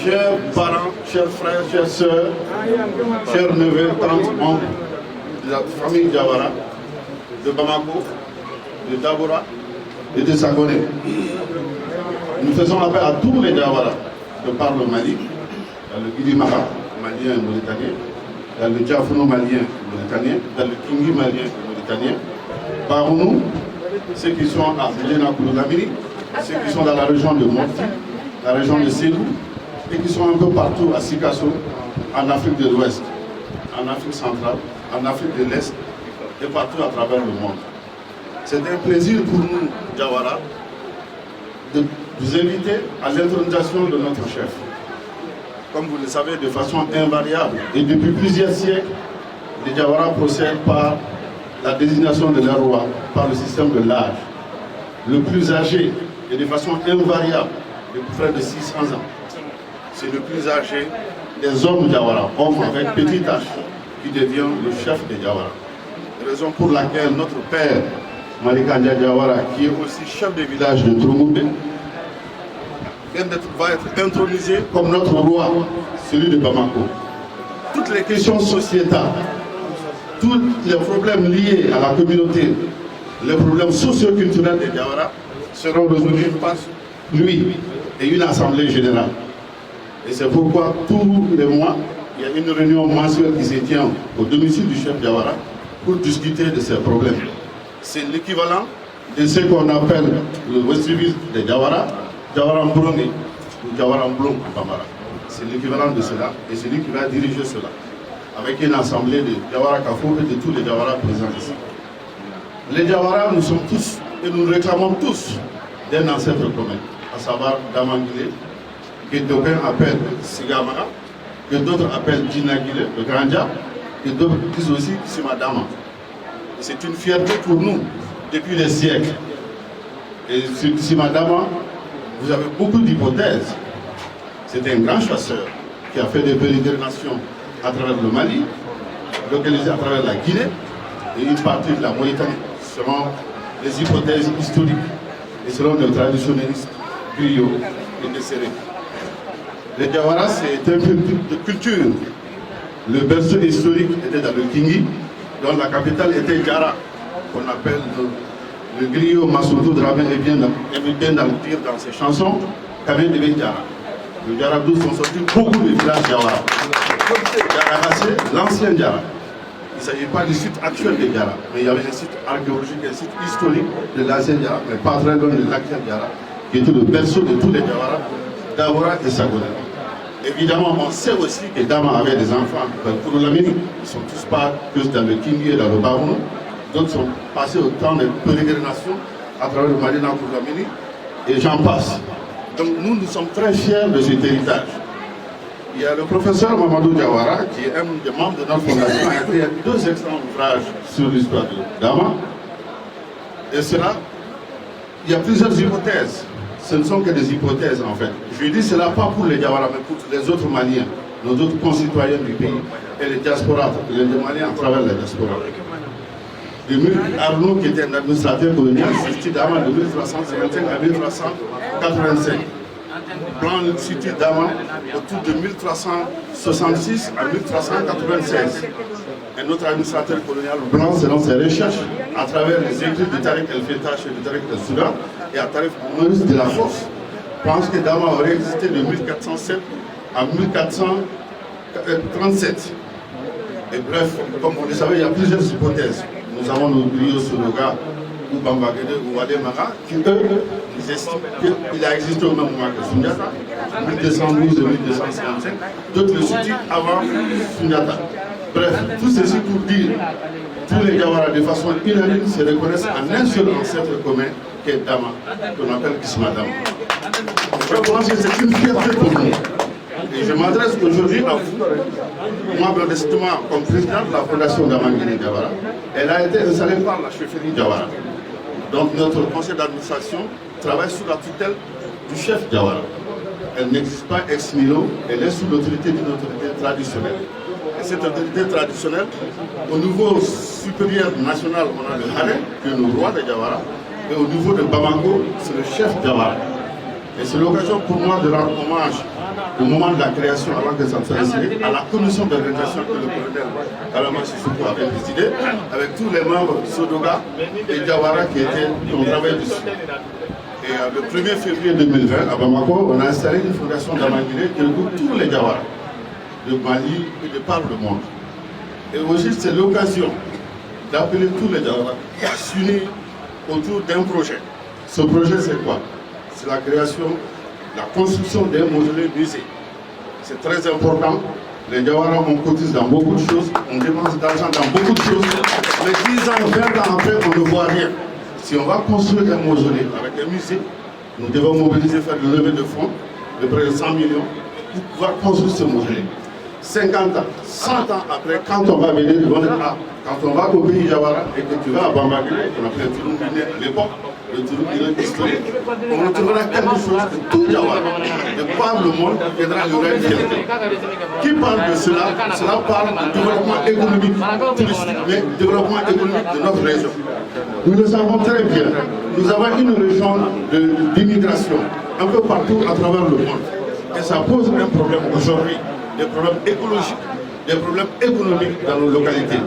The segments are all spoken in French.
chers parents, chers frères, chères sœurs, chers neveux, tantes, oncles de la famille Diawara, de Bamako, de Dabora et de Sagoné. Nous faisons appel à tous les Diawara de par le Mali, dans le Guidimara, malien et mauritanien, dans le Diafono malien et mauritanien, dans le Kingi malien et mauritanien. Par nous, ceux qui sont à Djena Kouloulamini, ceux qui sont dans la région de Mopti, la région de Sédou, et qui sont un peu partout à Sikasso, en Afrique de l'Ouest, en Afrique centrale, en Afrique de l'Est, et partout à travers le monde. C'est un plaisir pour nous, Diawara, de vous inviter à l'intronisation de notre chef. Comme vous le savez, de façon invariable, et depuis plusieurs siècles, les Diawara procèdent par la désignation de leur roi, par le système de l'âge. Le plus âgé, et de façon invariable, de près de 600 ans, c'est le plus âgé des hommes Diawara, homme avec petit H, qui devient le chef des Diawara. Raison pour laquelle notre père, Marikandja Diawara, qui est aussi chef de village de Troumoubé, va être intronisé comme notre roi, celui de Bamako. Toutes les questions sociétales, tous les problèmes liés à la communauté, les problèmes socio-culturels des Diawara seront résolus par lui et une assemblée générale. Et c'est pourquoi tous les mois, il y a une réunion mensuelle qui se tient au domicile du chef Diawara pour discuter de ces problèmes. C'est l'équivalent de ce qu'on appelle le West-Ville des Diawara, Diawara Mblongi ou Diawara Mblong en Bambara. C'est l'équivalent de cela et c'est lui qui va diriger cela, avec une assemblée de Diawara Kafou et de tous les Diawara présents ici. Les Diawara, nous sommes tous et nous réclamons tous d'un ancêtre commun, à savoir Damangile, que d'aucuns appellent Sigamara, que d'autres appellent Djinagile, le Grandja, et d'autres disent aussi Simadama. C'est une fierté pour nous depuis des siècles. Et sur Simadama, vous avez beaucoup d'hypothèses. C'est un grand chasseur qui a fait des pérégrinations à travers le Mali, localisé à travers la Guinée et une partie de la Mauritanie, selon les hypothèses historiques et selon les traditionnalistes griots et desserrés. Les Diawara, c'est un peu de culture. Le berceau historique était dans le Kingi, dont la capitale était Diara, qu'on appelle le griot Massoudou Draven et bien dans le dire dans ses chansons, qu'avait devait Diara. Le Diara d'où sont sortis beaucoup de villages Diawara. Diara, c'est l'ancien Diara. Il ne s'agit pas du site actuel de Diara, mais il y avait un site archéologique, un site historique de l'ancien Diara, mais pas très loin de l'actuel Diara, qui était le berceau de tous les Diawara, Dabora et Sagoné. Évidemment, on sait aussi que Dama avait des enfants pour Kouloulamini. Ils ne sont tous pas que dans le Kingi et dans le Barounou. D'autres sont passés au temps de pérégrinations à travers le Mali dans Kouloulamini. Et j'en passe. Donc nous sommes très fiers de cet héritage. Il y a le professeur Mamadou Diawara, qui est un des membres de notre fondation, a écrit 2 excellents ouvrages sur l'histoire de Dama. Et cela, il y a plusieurs hypothèses. Ce ne sont que des hypothèses en fait. Je dis cela pas pour les Diawara, mais pour les autres Maliens, nos autres concitoyens du pays et les diasporas, les Maliens à travers la diaspora. Arnaud, qui était un administrateur colonial, situé Dama de 1355 à 1385. Plan situé Dama autour de 1366 à 1396. Un autre administrateur colonial blanc, selon ses recherches, à travers les écrits de Tariq El-Fetash et de Tariq El-Soudan et à Tariq Maurice de la Force, pense que Dama aurait existé de 1407 à 1437. Et bref, comme vous le savez, il y a plusieurs hypothèses. Nous avons nos griots Sologa ou Bambagede ou Wademara qui, eux, ils estiment qu'il a existé au même moment que Sundiata, 1212 et 1255. D'autres le situent avant Sundiata. Bref, tout ceci pour dire, tous les Diawara de façon unanime se reconnaissent en un seul ancêtre commun qui est Dama, qu'on appelle Kismadama. Je pense que c'est une fierté pour nous. Et je m'adresse aujourd'hui à vous, moi modestement comme président de la fondation Damangini Diawara. Elle a été installée par la chefferie Diawara. Donc notre conseil d'administration travaille sous la tutelle du chef Diawara. Elle n'existe pas ex nihilo, elle est sous l'autorité d'une autorité traditionnelle. Et cette autorité traditionnelle, au niveau supérieur national, on a le Haré, qui est le roi de Diawara, et au niveau de Bamako, c'est le chef Diawara. Et c'est l'occasion pour moi de rendre hommage au moment de la création, avant que ça ne soit installé, à la commission d'organisation que le colonel Kalama Sissoko avait présidé, avec tous les membres de Sodoga et Diawara qui ont travaillé dessus. Et le 1er février 2020, à Bamako, on a installé une fondation d'Amangilé qui regroupe tous les Diawara de Mali et de par le monde. Et aussi, c'est l'occasion d'appeler tous les Diawara à s'unir autour d'un projet. Ce projet, c'est quoi? C'est la création, la construction d'un mausolée musée. C'est très important. Les Diawara, on cotise dans beaucoup de choses, on dépense d'argent dans beaucoup de choses, mais 10 ans, 20 ans après, on ne voit rien. Si on va construire un mausolée avec un musée, nous devons mobiliser, faire de levée de fonds de près de 100 millions pour pouvoir construire ce mausolée. 50 ans, 100 ans après, quand on va venir, ils vont dire, ah, quand on va au pays Diawara et que tu vas à Bamako, on appelait Toulouse à l'époque, le Toulouse historique, on retrouvera quelque chose de tout Diawara, de par le monde, viendra le rêve fierté. Qui parle de cela? Cela parle du développement économique, touristique, mais développement économique de notre région. Nous le savons très bien, nous avons une région d'immigration un peu partout à travers le monde. Et ça pose un problème aujourd'hui, des problèmes écologiques, des problèmes économiques dans nos localités.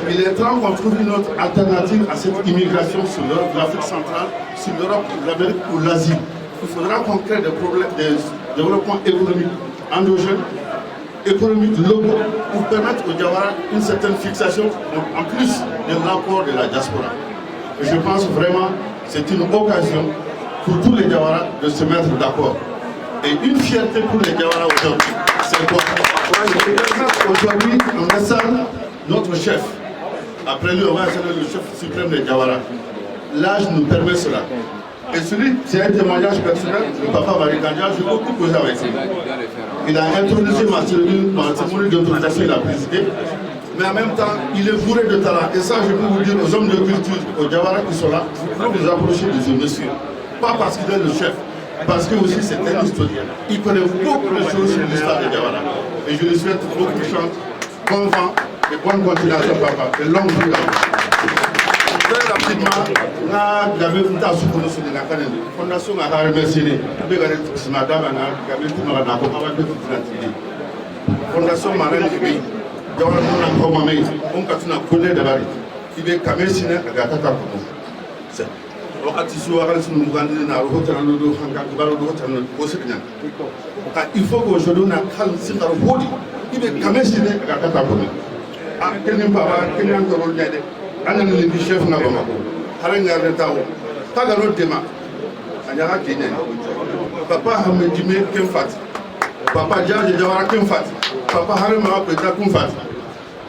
Il est temps qu'on trouve une autre alternative à cette immigration sur l'Afrique centrale, sur l'Europe, l'Amérique ou l'Asie. Il faudra qu'on crée des problèmes de développement économique endogène, économique locaux, pour permettre aux Diawara une certaine fixation, en plus de l'apport de la diaspora. Et je pense vraiment que c'est une occasion pour tous les Diawara de se mettre d'accord. Et une fierté pour les Diawara aujourd'hui, c'est quoi? Aujourd'hui, on installe notre chef. Après lui, on va installer le chef suprême des Diawara. L'âge nous permet cela. Et celui, c'est un témoignage personnel, le papa Marikandia, j'ai beaucoup causé avec lui. Il a introduit ma cérémonie d'autorisation, il a présidé. Mais en même temps, il est bourré de talent. Et ça, je peux vous dire aux hommes de culture, aux Diawara qui sont là, vous pouvez vous approcher de ce monsieur. Pas parce qu'il est le chef, parce que aussi c'est un historien. Il connaît beaucoup de choses sur l'histoire des Diawara. Et je lui souhaite beaucoup de chance, bon vent et bonne continuation, papa. Et longue vie à vous. Très rapidement, on a gagné une tasse pour nous sur la fondation a remercié. Madame a gagné tout le monde. Fondation Marine Libé. Diawara nous avons commandé. On a connu de Bari. Il est Kamesine à Gatata. Il faut qu'aujourd'hui on a calme si on a rodé. Il est Kamesine à Gatata. Ah, quel n'est pas quel est encore le chef n'a pas pas de démarche. Papa Hamedime Kemfat, Papa Djadj Diawara Kemfat, Papa Harema Peta Kumfat,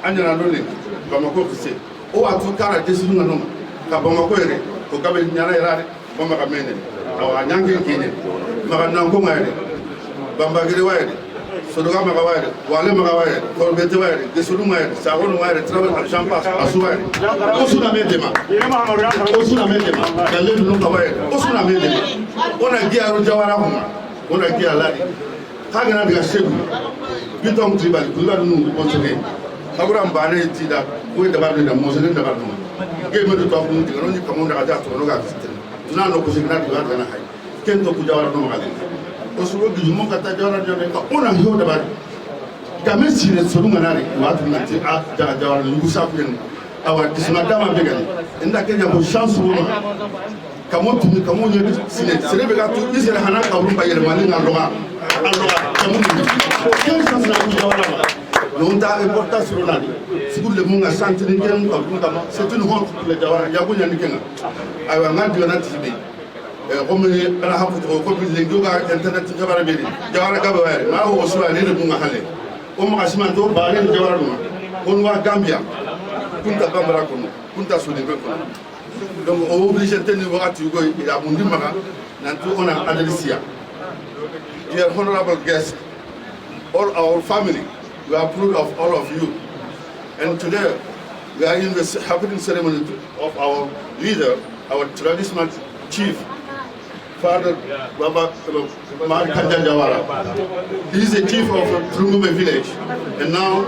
Anjana Lone, Bamako Kise, O Atukara Desu Nanoma, Kabamako Ere, Okabe Nyara, Bamaka Mene, our Yangi Kine, Maranango Mare, Bambagiri Wire, Sodoga Magawire, Wale Magawire, Corbete Wire, Desuru Wire, Saron Wire, Travel and Champas, Asuare, Osuna Medema, Osuna Medema, Kalem Nukawire, Osuna Medema, Ona Gia Rujawara Homa, Ona Gia Ladi, Hagana Gashebu, Bitom Tribal, Kulanu Ponte, Abraham Bane Tida, with the Barney and Moslem the Barnum. Gave me the top moon, the only commander at that to Noga. None of Kusinati Vatana, Kento Kujawara Nomadi. Osuro du monde à Diawara on a vu d'abord quand si les solunganari wa tunati a Diawara ngusa kwen awa disma dama begali inda kenya ko chance wo kamo tumi kamo nyi sine be ga tu isere hana ka rumba yele mali na loga kamo ni quelle chance na Diawara l'onda important sur l'année si vous le monde a senti ni ken ko c'est une honte pour les Diawara ya ko nyani kenga awa ngadi na tibi comme ala hafuto ko bi lengoga internet jabara be Diawara gabe ware ma ho osura ne mu ngale o ma asima to ba ne Diawara duma on wa Gambia kunta bambara ko kunta so ne be ko donc on obligé tenir wakati ko ila mundi maka nantu ona adalisia. Dear honorable guests, all our family, we are proud of all of you, and today we are in the happening ceremony of our leader, our traditional chief, Father Baba Marikandia Diawara. He is the chief of Trungube village, and now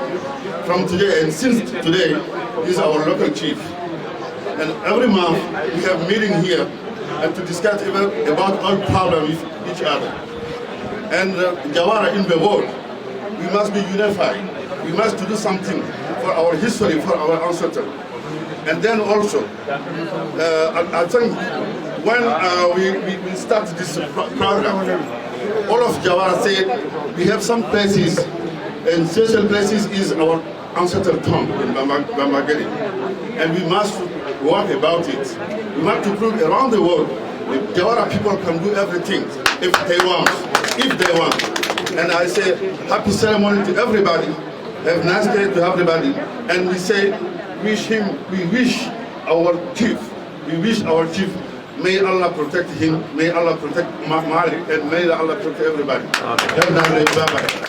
from today and since today, he is our local chief. And every month we have meeting here and to discuss about all problems with each other. and Jawara in the world. We must be unified. We must do something for our history, for our ancestors. And then also, I think when we start this program, all of Jawara said we have some places, and special places is our ancestral tomb in Bambageli. And we must work about it. We want to prove around the world that Jawara people can do everything if they want. If they want. And I say happy ceremony to everybody. Have a nice day to everybody. And we say, we wish our chief, may Allah protect him, may Allah protect Malik, and may Allah protect everybody. Have a nice day. Bye-bye.